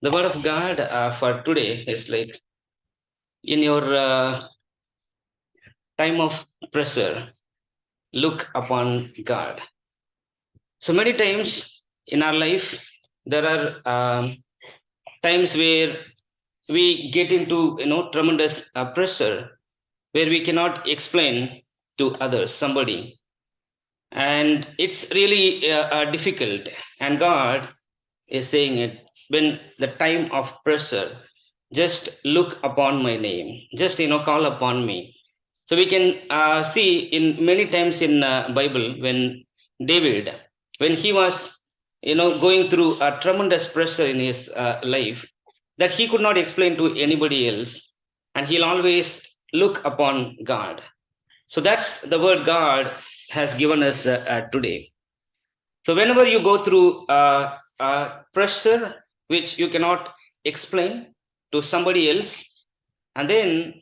The word of God for today is like in your time of pressure, look upon God. So many times in our life, there are times where we get into tremendous pressure where we cannot explain to others, somebody, and it's really difficult. And God is saying it when the time of pressure, just look upon my name, just call upon me. So we can see in many times in Bible when David, when he was going through a tremendous pressure in his life that he could not explain to anybody else, and he'll always look upon God. So that's the word God has given us today. So whenever you go through pressure which you cannot explain to somebody else, and then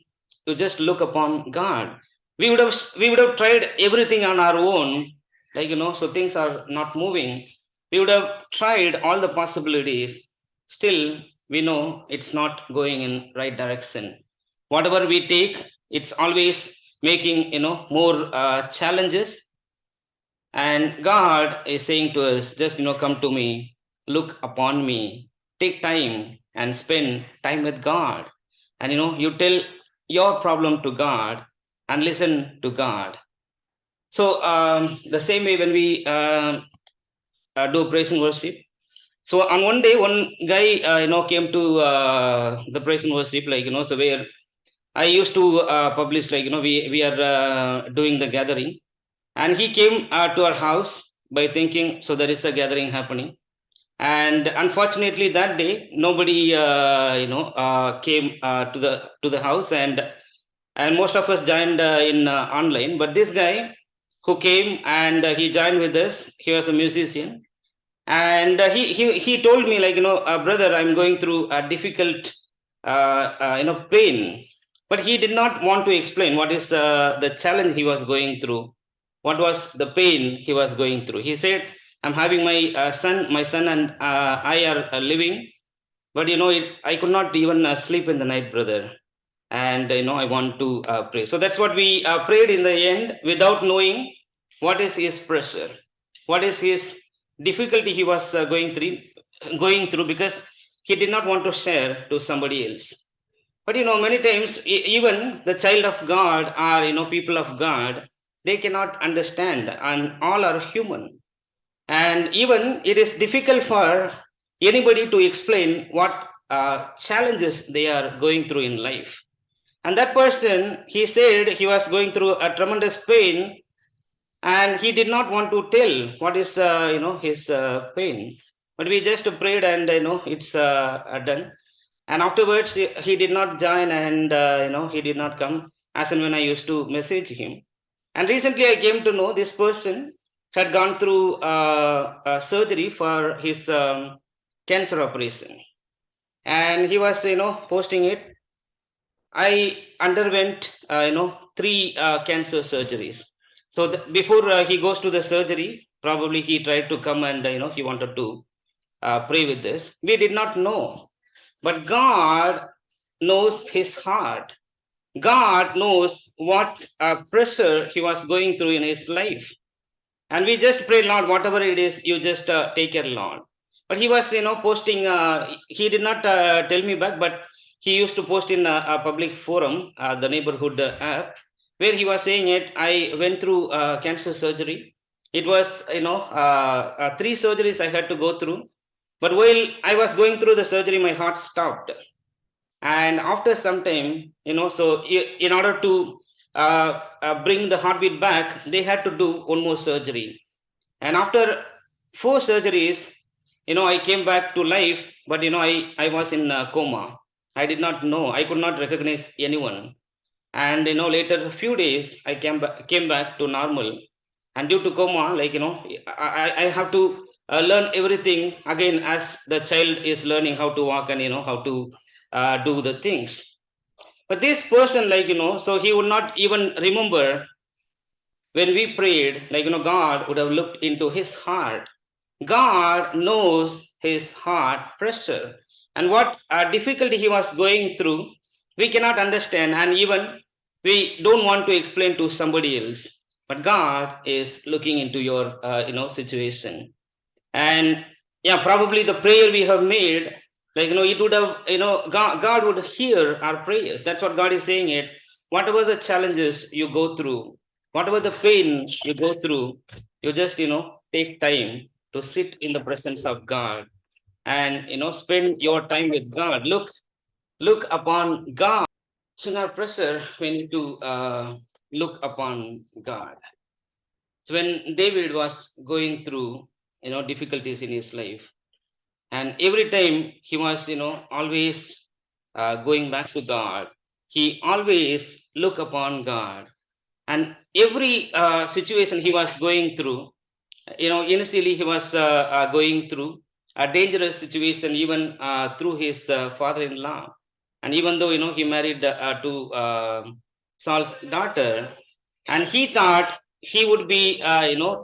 to just look upon God, we would have tried everything on our own, so things are not moving. We would have tried all the possibilities. Still, we know it's not going in right direction. Whatever we take, it's always making more challenges, and God is saying to us, just come to me, look upon me, take time and spend time with God. And you tell your problem to God and listen to God. So the same way when we do praise and worship. So on one day, one guy came to the praise and worship, so where I used to publish, we are doing the gathering, and he came to our house by thinking so there is a gathering happening. And unfortunately that day nobody came to the house, and most of us joined in online, but this guy who came and he joined with us, he was a musician. And he told me, brother, I'm going through a difficult pain. But he did not want to explain what is the challenge he was going through, what was the pain he was going through. He said, I'm having my son and I are living, but I could not even sleep in the night, brother, and I want to pray. So that's what we prayed in the end, without knowing what is his pressure, what is his difficulty he was going through, because he did not want to share to somebody else. But many times, even the child of God, or people of God, they cannot understand, and all are human. And even it is difficult for anybody to explain what challenges they are going through in life. And that person, he said he was going through a tremendous pain, and he did not want to tell what is his pain. But we just prayed, and it's done. And afterwards he did not join, and he did not come as and when I used to message him. And recently I came to know this person had gone through surgery for his cancer operation, and he was posting it. I underwent, three cancer surgeries. So before he goes to the surgery, probably he tried to come, and he wanted to pray with this. We did not know, but God knows his heart. God knows what pressure he was going through in his life. And we just pray, Lord, whatever it is, you just take care, Lord. But he was posting, he did not tell me back, but he used to post in a public forum, the neighborhood app, where he was saying it, I went through cancer surgery. It was three surgeries I had to go through. But while I was going through the surgery, my heart stopped. And after some time, so in order to bring the heartbeat back, they had to do one more surgery. And after four surgeries, I came back to life, but I was in coma. I did not know, I could not recognize anyone. And later a few days I came back to normal. And due to coma, I have to learn everything again, as the child is learning how to walk, and how to do the things. But this person, so he would not even remember when we prayed, God would have looked into his heart. God knows his heart pressure. and what difficulty he was going through, we cannot understand, and even we don't want to explain to somebody else. But God is looking into your, situation. And yeah, probably the prayer we have made, like, it would have, God would hear our prayers. That's what God is saying it. Whatever the challenges you go through, whatever the pain you go through, you just, take time to sit in the presence of God, and, spend your time with God. Look upon God. So in our pressure, we need to look upon God. So when David was going through, difficulties in his life, and every time he was, always going back to God, he always look upon God. And every situation he was going through, initially he was going through a dangerous situation, even through his father-in-law. And even though, he married to Saul's daughter, and he thought he would be,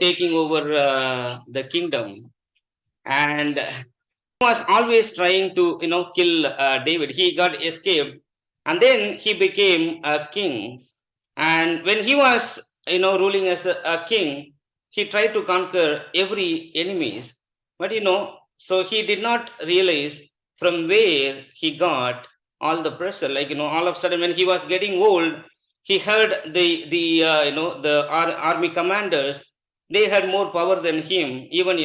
taking over the kingdom. And was always trying to, kill David. He got escaped, and then he became a king. And when he was, ruling as a king, he tried to conquer every enemies. But, so he did not realize from where he got all the pressure. Like, all of a sudden when he was getting old, he heard the army commanders. They had more power than him. Even,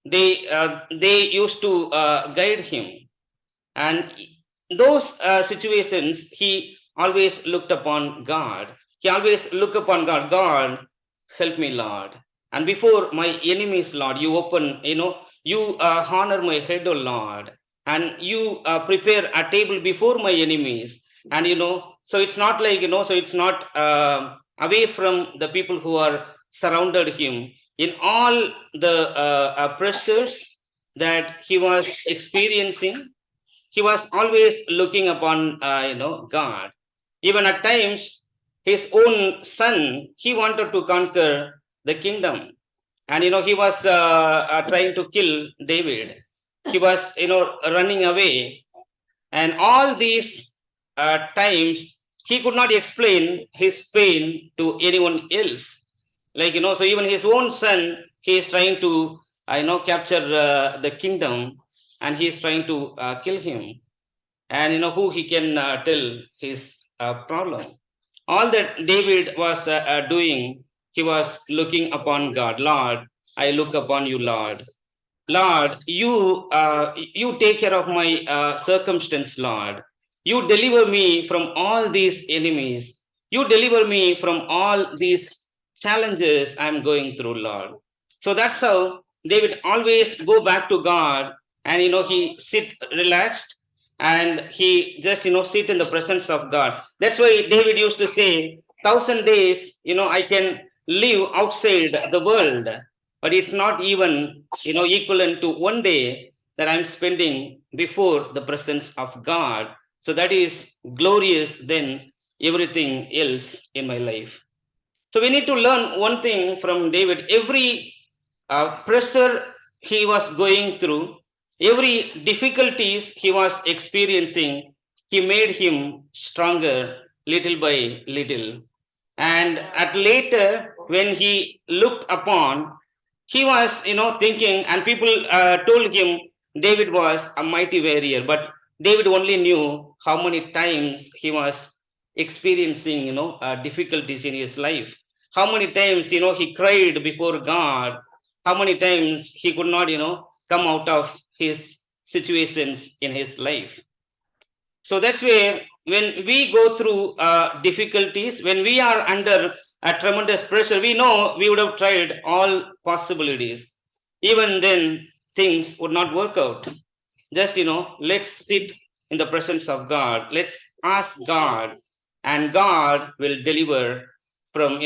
they used to guide him. And those situations, he always looked upon God. He always looked upon God. God, help me, Lord. And before my enemies, Lord, you open, you honor my head, O Lord. And you prepare a table before my enemies. And, so it's not like, so it's not away from the people who are surrounded him. In all the pressures that he was experiencing, he was always looking upon, God. Even at times, his own son, he wanted to conquer the kingdom. And, he was trying to kill David. He was, running away. And all these times, he could not explain his pain to anyone else. Like, so even his own son, he is trying to, capture the kingdom, and he is trying to kill him. And, who he can tell his problem. All that David was doing, he was looking upon God. Lord, I look upon you, Lord. Lord, you take care of my circumstance, Lord. You deliver me from all these enemies. You deliver me from all these challenges I'm going through, Lord. So that's how David always go back to God, and, he sit relaxed, and he just, sit in the presence of God. That's why David used to say, 1,000 days, I can live outside the world, but it's not even, equivalent to one day that I'm spending before the presence of God. So that is glorious than everything else in my life. So we need to learn one thing from David. Every pressure he was going through, every difficulties he was experiencing, he made him stronger little by little. And at later, when he looked upon, he was, thinking, and people told him David was a mighty warrior, but David only knew how many times he was experiencing, difficulties in his life. How many times, he cried before God. How many times he could not, come out of his situations in his life. So that's where when we go through difficulties, when we are under a tremendous pressure, we know we would have tried all possibilities. Even then, things would not work out. Just, let's sit in the presence of God. Let's ask God, and God will deliver from,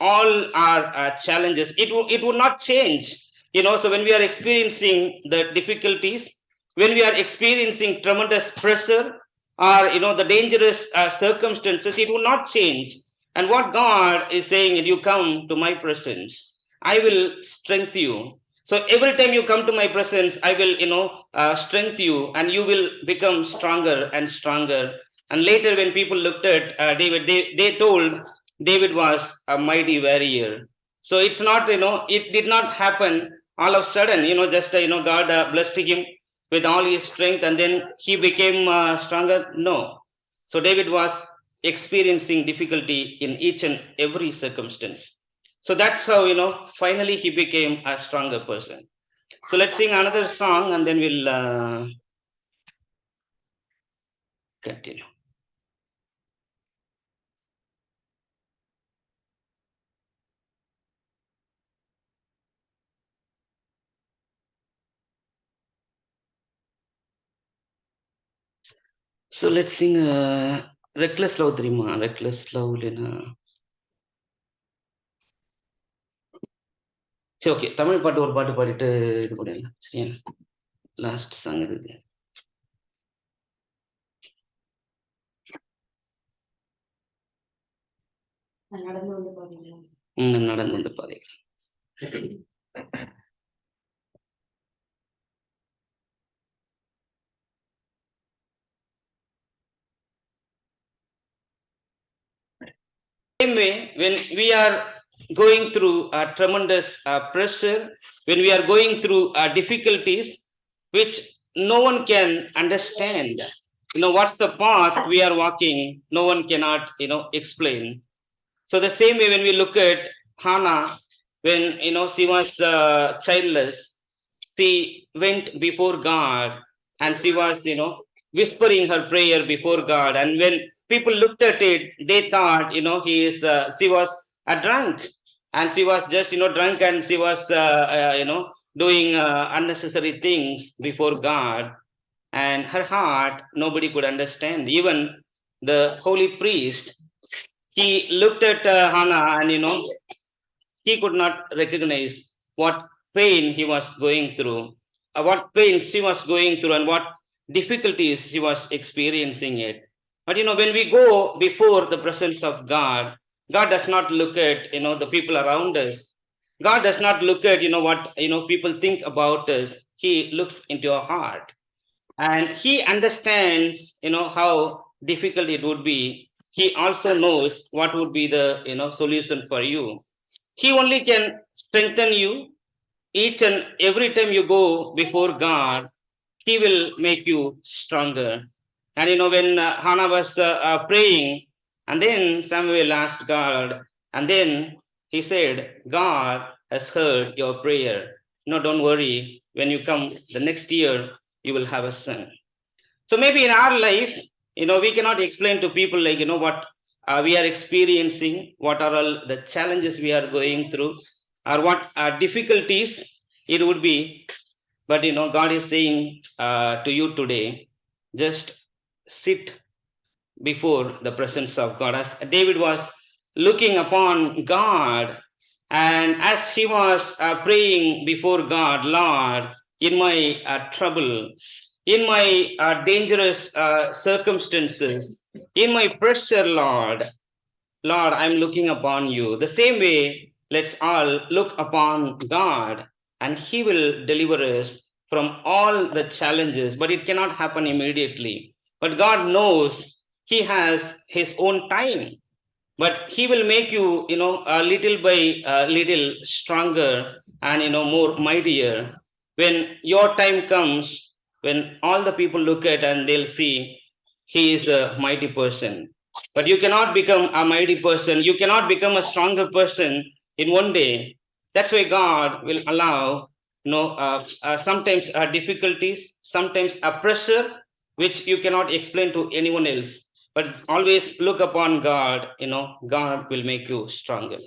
all our challenges. It would not change. So when we are experiencing the difficulties, when we are experiencing tremendous pressure, or, the dangerous circumstances, it will not change. And what God is saying is, you come to my presence, I will strengthen you, So every time you come to my presence, I will, strengthen you, and you will become stronger and stronger. And later, when people looked at David, they told David was a mighty warrior. So it's not, it did not happen all of a sudden, just, God blessed him with all his strength and then he became stronger. No. So David was experiencing difficulty in each and every circumstance. So that's how, finally he became a stronger person. So let's sing another song and then we'll continue. So let's sing Reckless Love Drima, Reckless Love Lena. சரி okay Tamil பாட்டு ஒரு பாட்டு பாடிட்டு இது பண்ணிடலாம் சரியா last song இது நடந்து வந்து பாதை Same way, when we are going through a tremendous pressure, when we are going through difficulties which no one can understand, what's the path we are walking, no one cannot, explain. So the same way when we look at Hannah, when, she was childless, she went before God and she was, whispering her prayer before God. And when people looked at it, they thought, she was a drunk and she was just, drunk and she was, doing unnecessary things before God. And her heart, nobody could understand. Even the holy priest, he looked at Hannah and, he could not recognize what pain he was going through, what pain she was going through, and what difficulties she was experiencing it. But when we go before the presence of God, God does not look at the people around us. God does not look at what people think about us. He looks into our heart, and he understands how difficult it would be. He also knows what would be the solution for you. He only can strengthen you each and every time you go before God. He will make you stronger. And when Hannah was praying, and then Samuel asked God, and then he said, God has heard your prayer. No, don't worry. When you come the next year, you will have a son. So maybe in our life, we cannot explain to people like, what we are experiencing, what are all the challenges we are going through, or what difficulties it would be. But, God is saying to you today, just sit before the presence of God. As David was looking upon God, and as he was praying before God, Lord, in my trouble, in my dangerous circumstances, in my pressure, Lord, I'm looking upon you. The same way, let's all look upon God, and he will deliver us from all the challenges, but it cannot happen immediately. But God knows he has his own time, but he will make you, a little by little stronger and, more mightier. When your time comes, when all the people look at and they'll see he is a mighty person. But you cannot become a mighty person. You cannot become a stronger person in one day. That's why God will allow, sometimes difficulties, sometimes a pressure, which you cannot explain to anyone else. But always look upon God, God will make you stronger.